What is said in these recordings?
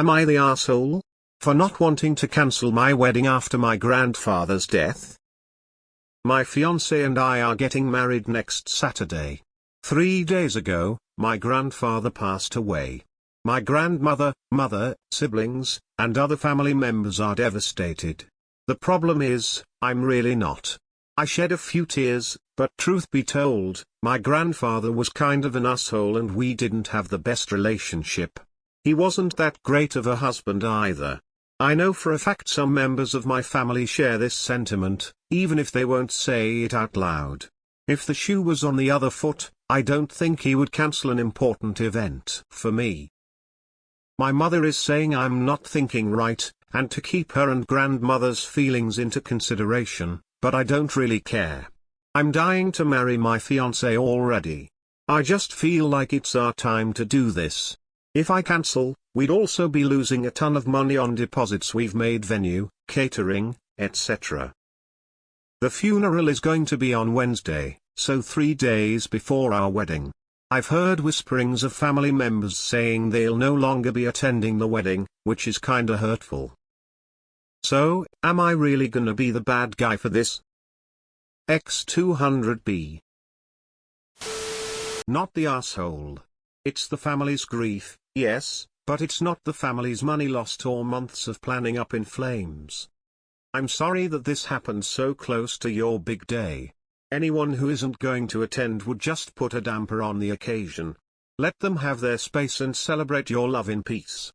Am I the asshole? For not wanting to cancel my wedding after my grandfather's death? My fiancé and I are getting married next Saturday. 3 days ago, my grandfather passed away. My grandmother, mother, siblings, and other family members are devastated. The problem is, I'm really not. I shed a few tears, but truth be told, my grandfather was kind of an asshole and we didn't have the best relationship. He wasn't that great of a husband either. I know for a fact some members of my family share this sentiment, even if they won't say it out loud. If the shoe was on the other foot, I don't think he would cancel an important event for me. My mother is saying I'm not thinking right, and to keep her and grandmother's feelings into consideration, but I don't really care. I'm dying to marry my fiancé already. I just feel like it's our time to do this. If I cancel, we'd also be losing a ton of money on deposits we've made, venue, catering, etc. The funeral is going to be on Wednesday, so 3 days before our wedding. I've heard whisperings of family members saying they'll no longer be attending the wedding, which is kinda hurtful. So, am I really gonna be the bad guy for this? X200B. Not the asshole. It's the family's grief, yes, but it's not the family's money lost or months of planning up in flames. I'm sorry that this happened so close to your big day. Anyone who isn't going to attend would just put a damper on the occasion. Let them have their space and celebrate your love in peace.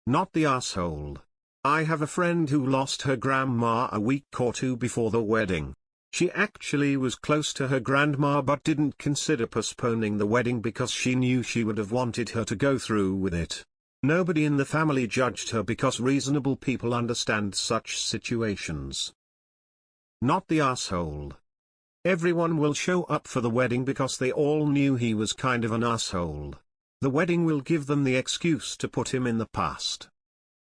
Not the asshole. I have a friend who lost her grandma a week or two before the wedding. She actually was close to her grandma but didn't consider postponing the wedding because she knew she would have wanted her to go through with it. Nobody in the family judged her because reasonable people understand such situations. Not the asshole. Everyone will show up for the wedding because they all knew he was kind of an asshole. The wedding will give them the excuse to put him in the past.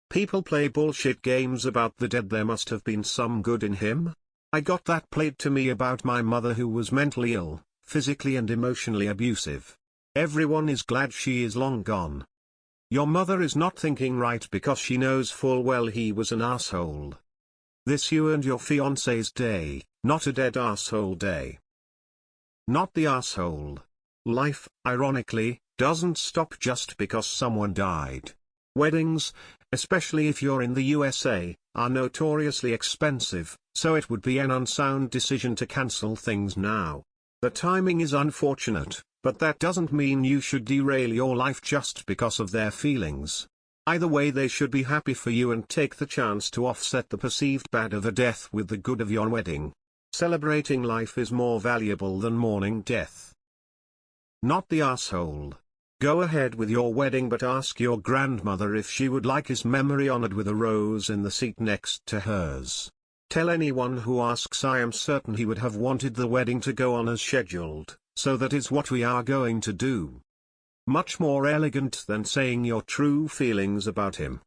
People play bullshit games about the dead. There must have been some good in him. I got that played to me about my mother who was mentally ill, physically and emotionally abusive. Everyone is glad she is long gone. Your mother is not thinking right because she knows full well he was an asshole. This you and your fiancé's day, not a dead asshole day. Not the asshole. Life, ironically, doesn't stop just because someone died. Weddings, especially if you're in the USA, are notoriously expensive, so it would be an unsound decision to cancel things now. The timing is unfortunate, but that doesn't mean you should derail your life just because of their feelings. Either way, they should be happy for you and take the chance to offset the perceived bad of a death with the good of your wedding. Celebrating life is more valuable than mourning death. Not the asshole. Go ahead with your wedding, but ask your grandmother if she would like his memory honored with a rose in the seat next to hers. Tell anyone who asks I am certain he would have wanted the wedding to go on as scheduled, so that is what we are going to do. Much more elegant than saying your true feelings about him.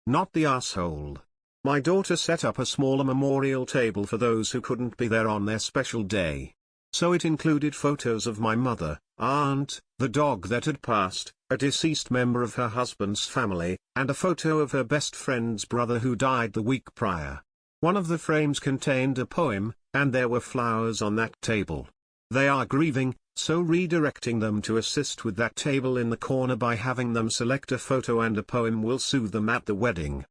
Not the asshole. My daughter set up a smaller memorial table for those who couldn't be there on their special day. So it included photos of my mother, aunt, the dog that had passed, a deceased member of her husband's family, and a photo of her best friend's brother who died the week prior. One of the frames contained a poem, and there were flowers on that table. They are grieving, so redirecting them to assist with that table in the corner by having them select a photo and a poem will soothe them at the wedding.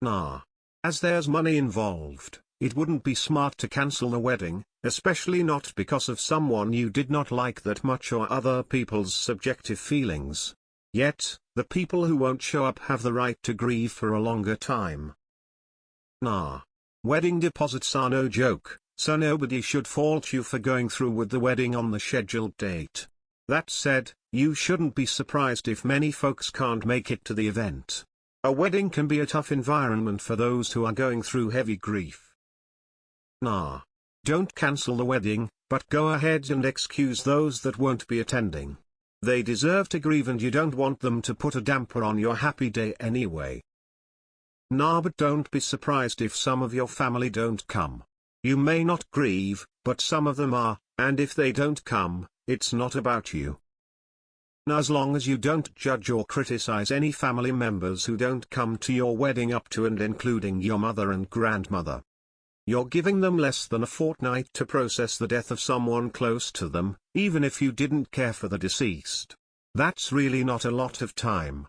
Nah. As there's money involved, it wouldn't be smart to cancel the wedding, especially not because of someone you did not like that much or other people's subjective feelings. Yet, the people who won't show up have the right to grieve for a longer time. Nah. Wedding deposits are no joke, so nobody should fault you for going through with the wedding on the scheduled date. That said, you shouldn't be surprised if many folks can't make it to the event. A wedding can be a tough environment for those who are going through heavy grief. Nah. Don't cancel the wedding, but go ahead and excuse those that won't be attending. They deserve to grieve and you don't want them to put a damper on your happy day anyway. Nah, but don't be surprised if some of your family don't come. You may not grieve, but some of them are, and if they don't come, it's not about you. As long as you don't judge or criticize any family members who don't come to your wedding up to and including your mother and grandmother. You're giving them less than a fortnight to process the death of someone close to them, even if you didn't care for the deceased. That's really not a lot of time.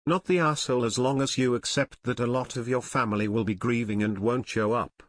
Not the asshole as long as you accept that a lot of your family will be grieving and won't show up.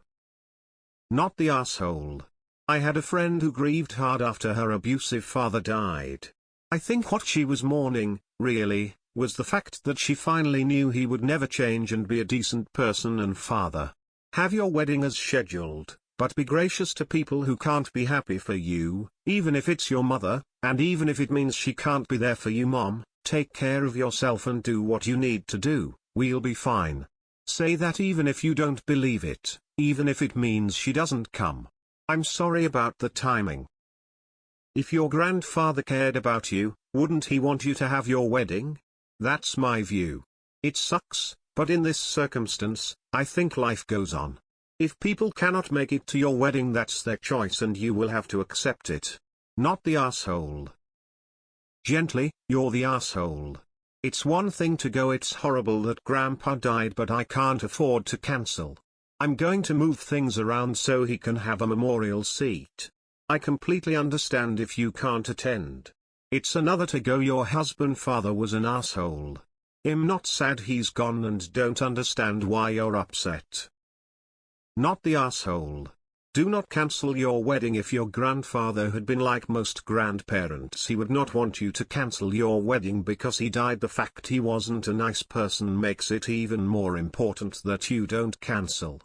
Not the asshole. I had a friend who grieved hard after her abusive father died. I think what she was mourning, really, was the fact that she finally knew he would never change and be a decent person and father. Have your wedding as scheduled, but be gracious to people who can't be happy for you, even if it's your mother, and even if it means she can't be there for you. Mom, take care of yourself and do what you need to do, we'll be fine. Say that even if you don't believe it, even if it means she doesn't come. I'm sorry about the timing. If your grandfather cared about you, wouldn't he want you to have your wedding? That's my view. It sucks, but in this circumstance, I think life goes on. If people cannot make it to your wedding, that's their choice and you will have to accept it. Not the asshole. Gently, you're the asshole. It's one thing to go, it's horrible that Grandpa died, but I can't afford to cancel. I'm going to move things around so he can have a memorial seat. I completely understand if you can't attend. It's another to go, your husband father was an asshole. I'm not sad he's gone and don't understand why you're upset. Not the asshole. Do not cancel your wedding. If your grandfather had been like most grandparents, he would not want you to cancel your wedding because he died. The fact he wasn't a nice person makes it even more important that you don't cancel.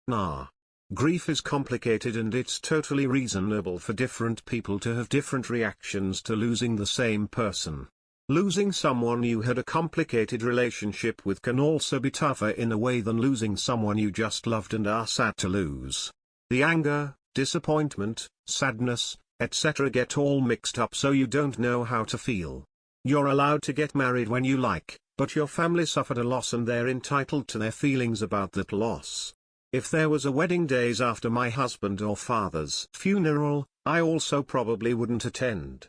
Nah. Grief is complicated and it's totally reasonable for different people to have different reactions to losing the same person. Losing someone you had a complicated relationship with can also be tougher in a way than losing someone you just loved and are sad to lose. The anger, disappointment, sadness, etc. get all mixed up so you don't know how to feel. You're allowed to get married when you like, but your family suffered a loss and they're entitled to their feelings about that loss. If there was a wedding days after my husband or father's funeral, I also probably wouldn't attend.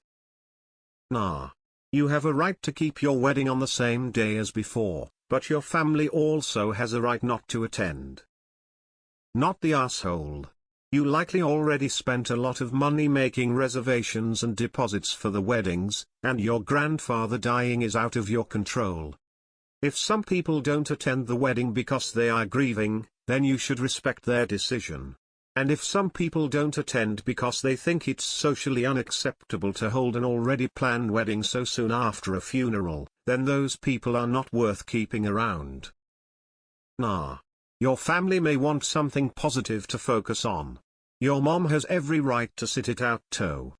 Nah. You have a right to keep your wedding on the same day as before, but your family also has a right not to attend. Not the asshole. You likely already spent a lot of money making reservations and deposits for the weddings, and your grandfather dying is out of your control. If some people don't attend the wedding because they are grieving, then you should respect their decision. And if some people don't attend because they think it's socially unacceptable to hold an already planned wedding so soon after a funeral, then those people are not worth keeping around. Nah. Your family may want something positive to focus on. Your mom has every right to sit it out too.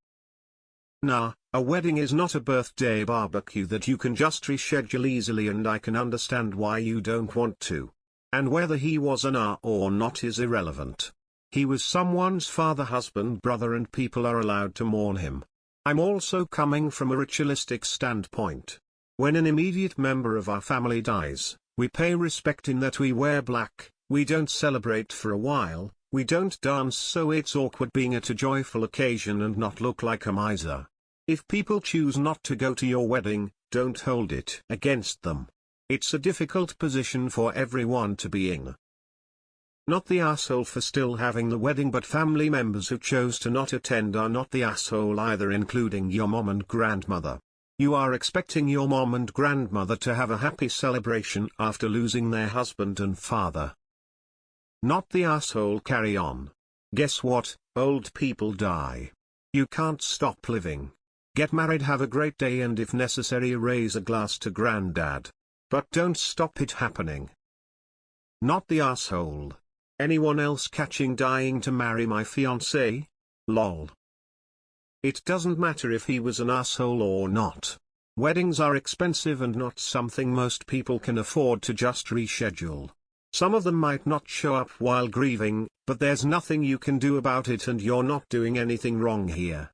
Nah, a wedding is not a birthday barbecue that you can just reschedule easily, and I can understand why you don't want to. And whether he was an R or not is irrelevant. He was someone's father, husband, brother, and people are allowed to mourn him. I'm also coming from a ritualistic standpoint. When an immediate member of our family dies, we pay respect in that we wear black, we don't celebrate for a while, we don't dance, so it's awkward being at a joyful occasion and not look like a miser. If people choose not to go to your wedding, don't hold it against them. It's a difficult position for everyone to be in. Not the asshole for still having the wedding, but family members who chose to not attend are not the asshole either, including your mom and grandmother. You are expecting your mom and grandmother to have a happy celebration after losing their husband and father. Not the asshole. Carry on. Guess what? Old people die. You can't stop living. Get married, have a great day, and if necessary raise a glass to granddad. But don't stop it happening. Not the asshole. Anyone else catching dying to marry my fiancé? Lol. It doesn't matter if he was an asshole or not. Weddings are expensive and not something most people can afford to just reschedule. Some of them might not show up while grieving, but there's nothing you can do about it, and you're not doing anything wrong here.